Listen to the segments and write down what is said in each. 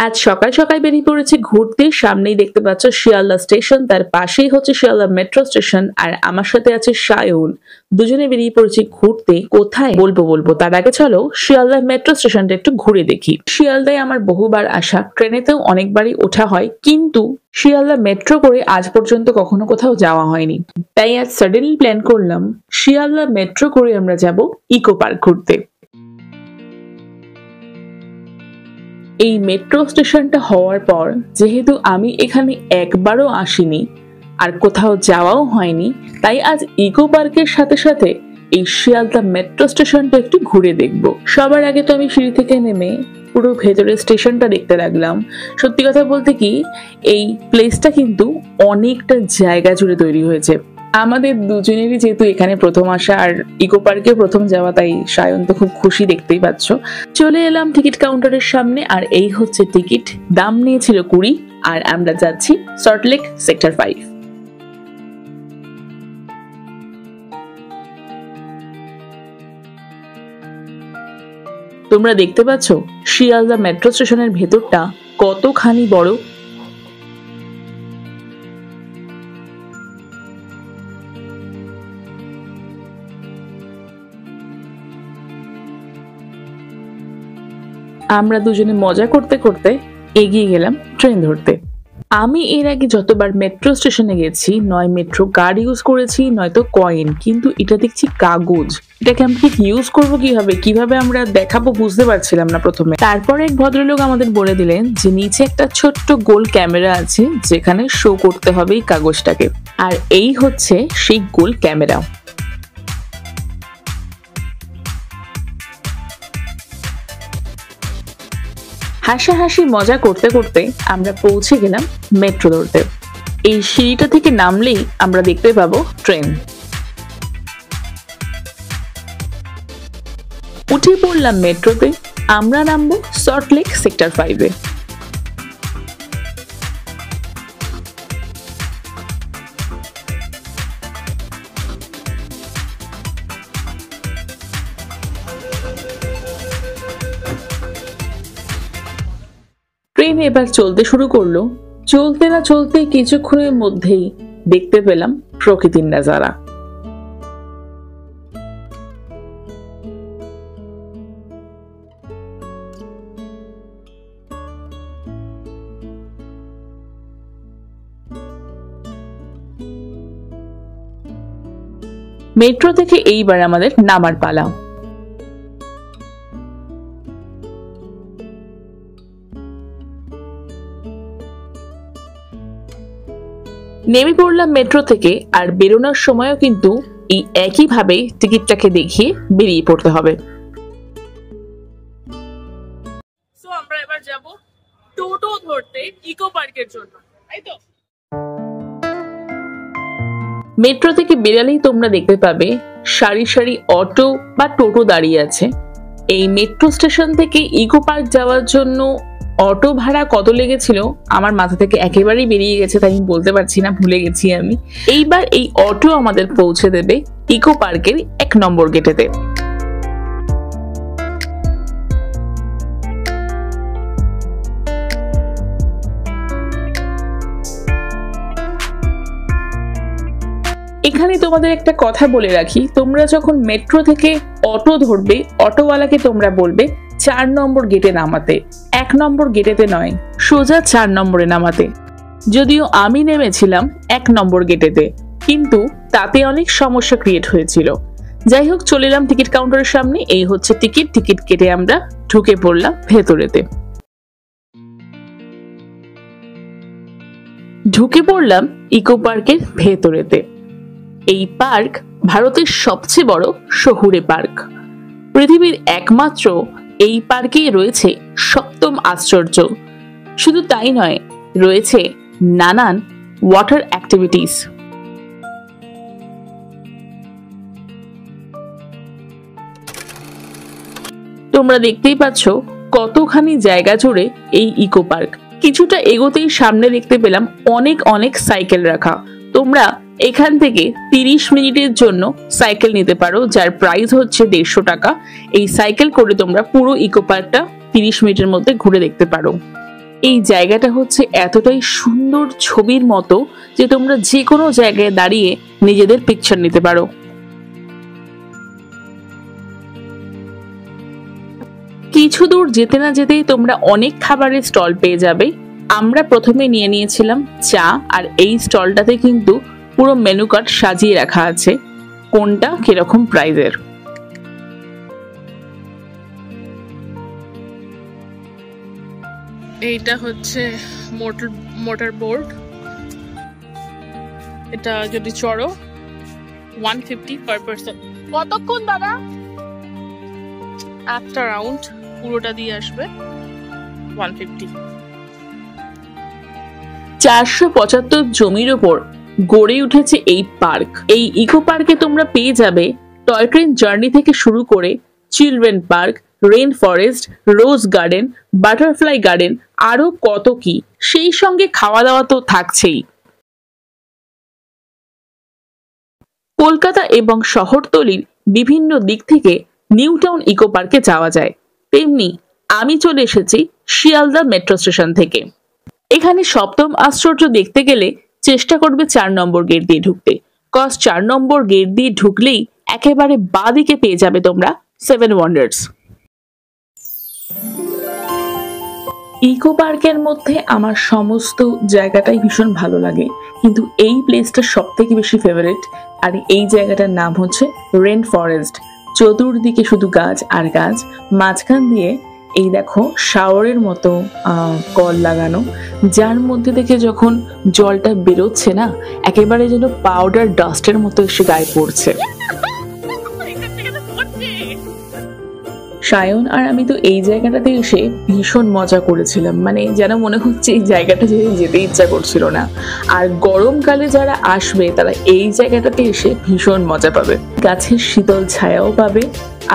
আজ সকাল সকাল বেরিয়ে পড়েছি ঘুরতে। সামনেই দেখতে পাচ্ছ শিয়ালদা স্টেশন, তার পাশেই হচ্ছে শিয়ালদা মেট্রো স্টেশন, আর আমার সাথে আছে সায়ন। দুজনে বেরিয়ে পড়েছি ঘুরতে। কোথায় বলবো তার আগে চলো শিয়ালদা মেট্রো স্টেশনটা একটু ঘুরে দেখি। শিয়ালদায় আমার বহুবার আসা, ট্রেনেতেও অনেকবারই ওঠা হয়, কিন্তু শিয়ালদা মেট্রো করে আজ পর্যন্ত কখনো কোথাও যাওয়া হয়নি। তাই আজ সাডেনলি প্ল্যান করলাম শিয়ালদা মেট্রো করে আমরা যাব ইকো পার্ক ঘুরতে। এই মেট্রো স্টেশনটা হওয়ার পর যেহেতু আমি এখানে একবারও আসিনি আর কোথাও যাওয়াও হয়নি, তাই আজ ইকো পার্কের সাথে সাথে এই শিয়ালদা মেট্রো স্টেশনটা একটু ঘুরে দেখব। সবার আগে তো আমি সিঁড়ি থেকে নেমে পুরো ভেতরের স্টেশনটা দেখতে লাগলাম। সত্যি কথা বলতে কি, এই প্লেসটা কিন্তু অনেকটা জায়গা জুড়ে তৈরি হয়েছে। আমাদের দুজনেরই যেহেতু এখানে প্রথম আসা আর ইকো পার্কে প্রথম যাওয়া, তাই সায়ন তো খুব খুশি, দেখতেই পাচ্ছ। চলে এলাম টিকিট কাউন্টারের সামনে, আর এই হচ্ছে টিকিট। দাম নিয়েছিল 20, আর আমরা যাচ্ছি সল্টলেক সেক্টর 5। তোমরা দেখতে পাচ্ছ শিয়ালদা মেট্রো স্টেশনের ভেতরটা কতখানি বড়। আমরা দুজনে মজা করতে করতে এগিয়ে গেলাম ট্রেন ধরতে। আমি এর আগে যতবার মেট্রো স্টেশনে গেছি, নয় মেট্রো কার্ড ইউজ করেছি, নয়তো কয়েন, কিন্তু এটা দেখছি কাগজ। এটাকে আমরা ইউজ করবো কিভাবে আমরা দেখাবো বুঝতে পারছিলাম না প্রথমে। তারপরে এক ভদ্রলোক আমাদের বলে দিলেন যে নিচে একটা ছোট্ট গোল ক্যামেরা আছে, যেখানে শো করতে হবে এই কাগজটাকে, আর এই হচ্ছে সেই গোল ক্যামেরা। হাসাহাসি মজা করতে করতে আমরা পৌঁছে গেলাম মেট্রো ধরতে। এই সিঁড়িটা থেকে নামলেই আমরা দেখতে পাবো ট্রেন। উঠে পড়লাম মেট্রোতে। আমরা নামবো সল্টলেক সেক্টর 5-এ। ট্রেন এবার চলতে শুরু করলো। চলতে না চলতে কিছুক্ষণের মধ্যেই দেখতে পেলাম প্রকৃতির নাজারা। মেট্রো থেকে এইবার আমাদের নামার পালা। নেমে পড়লাম মেট্রো থেকে, আর বেরোনোর সময়ও কিন্তু এই একই ভাবে টিকিটটাকে দেখিয়ে বেরিয়ে পড়তে হবে। সো আমরা এবার যাব টোটো ধরতে ইকো পার্কের জন্য, তাই তো? মেট্রো থেকে বেরালেই তোমরা দেখতে পাবে সারি সারি অটো বা টোটো দাঁড়িয়ে আছে। এই মেট্রো স্টেশন থেকে ইকো পার্ক যাওয়ার জন্য অটো ভাড়া কত লেগেছিল আমার মাথা থেকে একেবারেই বেরিয়ে গেছে, তাই আমি বলতে পারছি না, ভুলে গেছি আমি। এইবার এই অটো আমাদের পৌঁছে দেবে ইকো পার্কের 1 নম্বর গেটেতে। এখানে তোমাদের একটা কথা বলে রাখি, তোমরা যখন মেট্রো থেকে অটো ধরবে, অটোওয়ালাকে তোমরা বলবে 4 নম্বর গেটে নামাতে, 1 নম্বর গেটেতে নয়, সোজা 4 নম্বরে নামাতে। যদিও আমি নেমেছিলাম 1 নম্বর গেটেতে, কিন্তু তাতে অনেক সমস্যা ক্রিয়েট হয়েছিল। যাই হোক, চলে এলাম টিকিট কাউন্টারের সামনে। এই হচ্ছে টিকিট কেটে আমরা ঢুকে পড়লাম ভেতরেতে। ঢুকে পড়লাম ইকো পার্কের ভেতরেতে। এই পার্ক ভারতের সবচেয়ে বড় শহুরে পার্ক। পৃথিবীর একমাত্র এই পার্কেই রয়েছে 7ম আশ্চর্য। শুধু তাই নয়, রয়েছে নানান ওয়াটার অ্যাক্টিভিটিস। তোমরা দেখতেই পাচ্ছ কতখানি জায়গা জুড়ে এই ইকো পার্ক। কিছুটা এগোতেই সামনে দেখতে পেলাম অনেক সাইকেল রাখা। তোমরা এখান থেকে 30 মিনিটের জন্য সাইকেল নিতে পারো, যার প্রাইস হচ্ছে 150 টাকা। এই সাইকেল করে তোমরা পুরো ইকো পার্কটা 30 মিনিটের মধ্যে ঘুরে দেখতে পারো। এই জায়গাটা হচ্ছে এতটাই সুন্দর ছবির মতো যে তোমরা যে কোনো জায়গায় দাঁড়িয়ে নিজেদের পিকচার নিতে পারো। কিছু দূর যেতে না যেতেই তোমরা অনেক খাবারের স্টল পেয়ে যাবে। আমরা প্রথমে নিয়ে নিয়েছিলাম চা, আর এই স্টলটাতে কিন্তু পুরো মেনু কার্ড সাজিয়ে রাখা আছে কোনটা কিরকম প্রাইজের। এইটা হচ্ছে মোটর বোর্ড, এটা যদি চড়ো 150 পার পারসন। কতক্ষণ দাদা? আফটার রাউন্ড পুরোটা দিয়ে আসবে 150। 475 জমির ওপর গড়ে উঠেছে এই পার্ক। এই ইকো পার্কে তোমরা পেয়ে যাবে টয় ট্রেন জার্নি থেকে শুরু করে চিলড্রেন পার্ক, রেইন ফরেস্ট, রোজ গার্ডেন, বাটারফ্লাই গার্ডেন, আরো কত কি। সেই সঙ্গে খাওয়া দাওয়া তো থাকছেই। কলকাতা এবং শহরতলির বিভিন্ন দিক থেকে নিউ টাউন ইকো পার্কে যাওয়া যায়। তেমনি আমি চলে এসেছি শিয়ালদা মেট্রো স্টেশন থেকে। এখানে সপ্তম আশ্চর্য দেখতে গেলে চেষ্টা করবে 4 নম্বর গেট দিয়ে ঢুকতে। 4 নম্বর গেট দিয়ে ঢুকলেই একেবারে বাঁ দিকে পেয়ে যাবে তোমরা 7 ওয়ান্ডার্স। ইকো পার্কের মধ্যে আমার সমস্ত জায়গাটাই ভীষণ ভালো লাগে, কিন্তু এই প্লেসটা সব থেকে বেশি ফেভারিট। আর এই জায়গাটার নাম হচ্ছে রেন ফরেস্ট। চতুর্দিকে শুধু গাছ আর গাছ, মাঝখান দিয়ে এই দেখো শাওয়ারের মতো কল লাগানো, যার মধ্যে থেকে যখন জলটা বেরোচ্ছে না একেবারে যেন পাউডার ডাস্টের মতো এসে গায়ে পড়ছে। সায়ন আর আমি তো এই জায়গাটাতে এসে ভীষণ মজা করেছিলাম, মানে যেন মনে হচ্ছে এই জায়গাটা যেতে ইচ্ছা করছিল না। আর গরমকালে যারা আসবে তারা এই জায়গাটাতে এসে ভীষণ মজা পাবে। গাছের শীতল ছায়াও পাবে,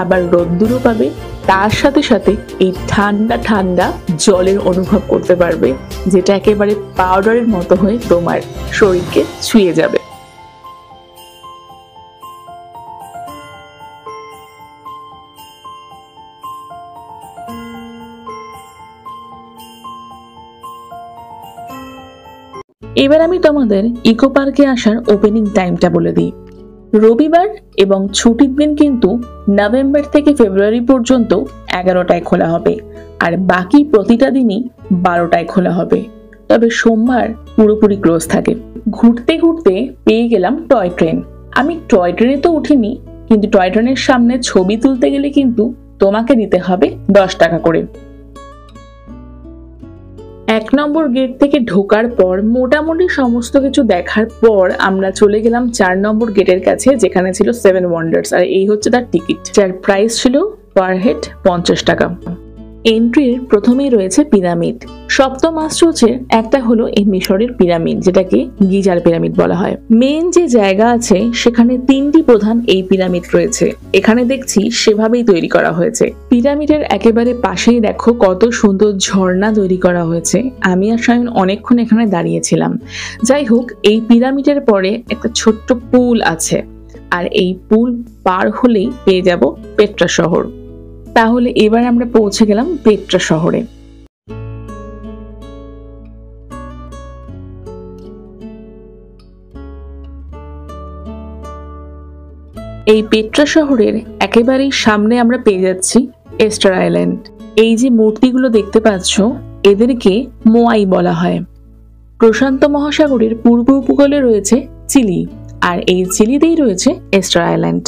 আবার রোদ্দুরও পাবে, তার সাথে সাথে এই ঠান্ডা ঠান্ডা জলের অনুভব করতে পারবে, যেটা একেবারে পাউডারের মতো হয়ে তোমার শরীরকে ছুঁয়ে যাবে। এবার আমি তোমাদের ইকো পার্কে আসার ওপেনিং টাইমটা বলে দিই। রবিবার এবং ছুটির দিন কিন্তু নভেম্বর থেকে ফেব্রুয়ারি পর্যন্ত 11টায় খোলা হবে, আর বাকি প্রতিটা দিনই 12টায় খোলা হবে। তবে সোমবার পুরোপুরি ক্লোজ থাকে। ঘুরতে ঘুরতে পেয়ে গেলাম টয় ট্রেন। আমি টয় ট্রেনে তো উঠিনি, কিন্তু টয় ট্রেনের সামনে ছবি তুলতে গেলে কিন্তু তোমাকে দিতে হবে 10 টাকা করে। 1 নম্বর গেট থেকে ঢোকার পর মোটামুটি সমস্ত কিছু দেখার পর আমরা চলে গেলাম 4 নম্বর গেটের কাছে, যেখানে ছিল 7 ওয়ান্ডার্স, আর এই হচ্ছে তার টিকিট, যার প্রাইস ছিল পার হেড 50 টাকা। এন্ট্রির প্রথমেই রয়েছে পিরামিড। সপ্তম আশ্চর্যের একটা হলো এই মিশরের পিরামিড, যেটাকে গিজার পিরামিড বলা হয়। মেন যে জায়গা আছে সেখানে 3টি প্রধান এই পিরামিড রয়েছে। এখানে দেখছি সেভাবেই তৈরি করা হয়েছে। পিরামিডের একেবারে পাশেই দেখো কত সুন্দর ঝর্ণা তৈরি করা হয়েছে। আমি আর সায়ন অনেকক্ষণ এখানে দাঁড়িয়েছিলাম। যাই হোক, এই পিরামিডের পরে একটা ছোট্ট পুল আছে, আর এই পুল পার হলেই পেয়ে যাব পেট্রা শহর। তাহলে এবার আমরা পৌঁছে গেলাম পেট্রা শহরে। এই পেট্রা শহরের একেবারেই সামনে আমরা পেয়ে যাচ্ছি এস্টার আইল্যান্ড। এই যে মূর্তিগুলো দেখতে পাচ্ছ এদেরকে মোয়াই বলা হয়। প্রশান্ত মহাসাগরের পূর্ব উপকূলে রয়েছে চিলি, আর এই চিলিতেই রয়েছে এস্টার আইল্যান্ড।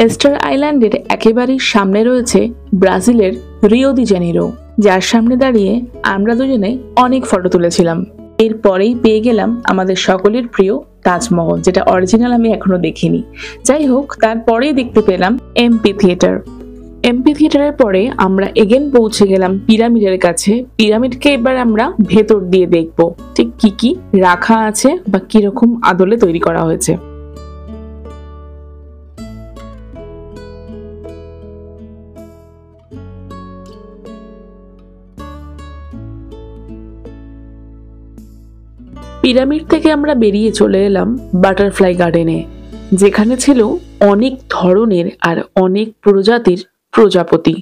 এস্টার আইল্যান্ডের একেবারেই সামনে রয়েছে ব্রাজিলের রিও ডি জেনিরো, যার সামনে দাঁড়িয়ে আমরা দুজনে অনেক ফটো তুলেছিলাম। এরপরেই পেয়ে গেলাম আমাদের সকলের প্রিয় তাজমহল, যেটা অরিজিনাল আমি এখনো দেখিনি। যাই হোক, তারপরেই দেখতে পেলাম এমপি থিয়েটার। এমপি থিয়েটারের পরে আমরা এগেন পৌঁছে গেলাম পিরামিডের কাছে। পিরামিডকে এবার আমরা ভেতর দিয়ে দেখব ঠিক কি কি রাখা আছে বা কিরকম আদলে তৈরি করা হয়েছে। পিরামিড থেকে আমরা বেরিয়ে চলে এলাম বাটারফ্লাই গার্ডেনে, যেখানে ছিল অনেক ধরনের আর অনেক প্রজাতির প্রজাপতি।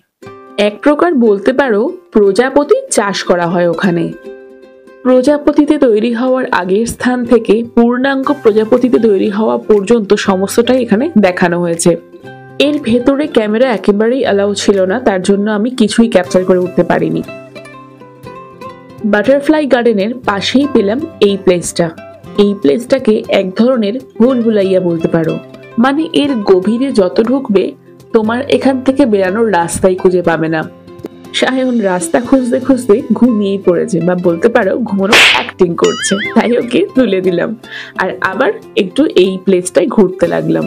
এক প্রকার বলতে পারো প্রজাপতি চাষ করা হয় ওখানে। প্রজাপতিতে তৈরি হওয়ার আগের স্থান থেকে পূর্ণাঙ্গ প্রজাপতিতে তৈরি হওয়া পর্যন্ত সমস্তটাই এখানে দেখানো হয়েছে। এর ভেতরে ক্যামেরা একেবারেই অ্যালাউ ছিল না, তার জন্য আমি কিছুই ক্যাপচার করে উঠতে পারিনি। বাটারফ্লাই গার্ডেনের পাশেই পেলাম এই প্লেসটা। এই প্লেসটাকে এক ধরনের ভুলভুলাইয়া বলতে পারো, মানে এর গভীরে যত ঢুকবে তোমার এখান থেকে বেরানোর রাস্তাই খুঁজে পাবে না। সায়ন রাস্তা খুঁজতে খুঁজতে ঘুমিয়েই পড়েছে, বা বলতে পারো ঘুমানোর অ্যাক্টিং করছে, তাই ওকে তুলে দিলাম আর আবার একটু এই প্লেসটায় ঘুরতে লাগলাম।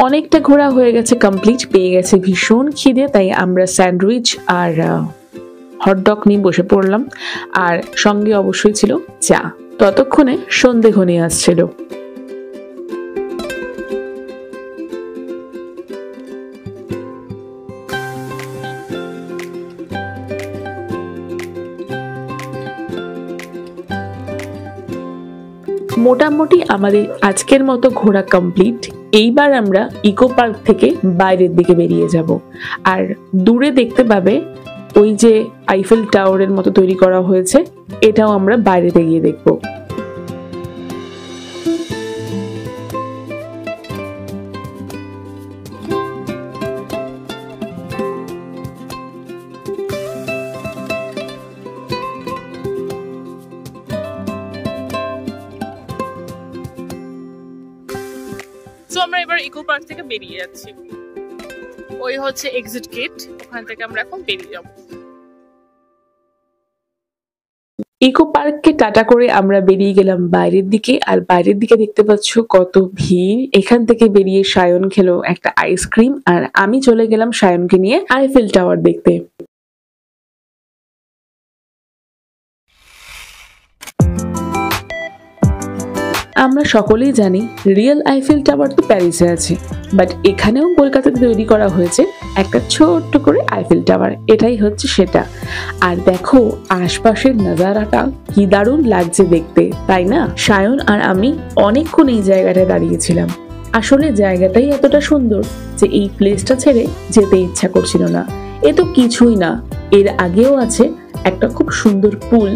অনেকটা ঘোরা হয়ে গেছে, কমপ্লিট, পেয়ে গেছে ভীষণ খিদে, তাই আমরা স্যান্ডউইচ আর হটডগ নিয়ে বসে পড়লাম, আর সঙ্গে অবশ্যই ছিল চা। ততক্ষণে সন্ধে ঘনিয়ে আসছিল। মোটামুটি আমাদের আজকের মতো ঘোরা কমপ্লিট। এইবার আমরা ইকো পার্ক থেকে বাইরের দিকে বেরিয়ে যাব, আর দূরে দেখতে পাবে ওই যে আইফেল টাওয়ারের মতো তৈরি করা হয়েছে, এটাও আমরা বাইরে গিয়ে দেখবো। তো আমরা এবার ইকো পার্ক থেকে বেরিয়ে যাচ্ছি। ওই হচ্ছে এক্সিট গেট, ওখান থেকে আমরা এখন বেরিয়ে যাব। ইকো পার্ককে টাটা করে আমরা বেরিয়ে গেলাম বাইরের দিকে, আর বাইরের দিকে দেখতে পাচ্ছ কত ভিড়। এখান থেকে বেরিয়ে সায়ন খেলো একটা আইসক্রিম, আর আমি চলে গেলাম সায়নকে নিয়ে আইফেল টাওয়ার দেখতে। আমরা সকলেই জানি রিয়েল আইফেল টাওয়ার তো প্যারিসে আছে, বাট এখানেও কলকাতাতে তৈরি করা হয়েছে একটা ছোট্ট করে আইফেল টাওয়ার, এটাই হচ্ছে সেটা। আর দেখো আশপাশের নজারাটা কি দারুণ লাগছে দেখতে, তাই না? সায়ন আর আমি অনেকক্ষণ এই জায়গাটায় দাঁড়িয়েছিলাম। আসলে জায়গাটাই এতটা সুন্দর যে এই প্লেসটা ছেড়ে যেতে ইচ্ছা করছিল না। এ তো কিছুই না, এর আগেও আছে একটা খুব সুন্দর পুল,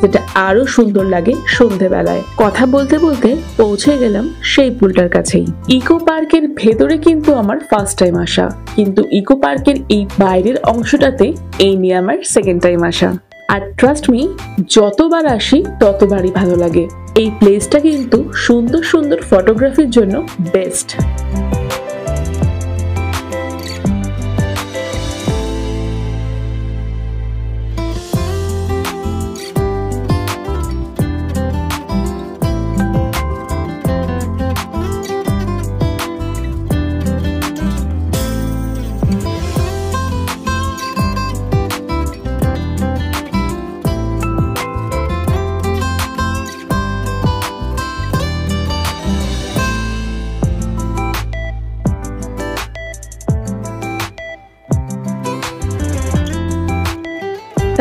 যেটা আরো সুন্দর লাগে সন্ধেবেলায়। কথা বলতে বলতে পৌঁছে গেলাম সেই পুলটার কাছেই। ইকো পার্কের ভেতরে কিন্তু আমার ফার্স্ট টাইম আসা, কিন্তু ইকো পার্কের এই বাইরের অংশটাতে এই নিয়ে আমার সেকেন্ড টাইম আসা। আর ট্রাস্ট মি, যতবার আসি ততবারই ভালো লাগে। এই প্লেসটা কিন্তু সুন্দর সুন্দর ফটোগ্রাফির জন্য বেস্ট।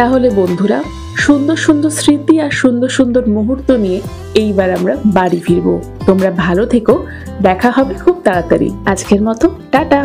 তাহলে বন্ধুরা, সুন্দর সুন্দর স্মৃতি আর সুন্দর সুন্দর মুহূর্ত নিয়ে এইবার আমরা বাড়ি ফিরবো। তোমরা ভালো থেকো, দেখা হবে খুব তাড়াতাড়ি। আজকের মতো টাটা।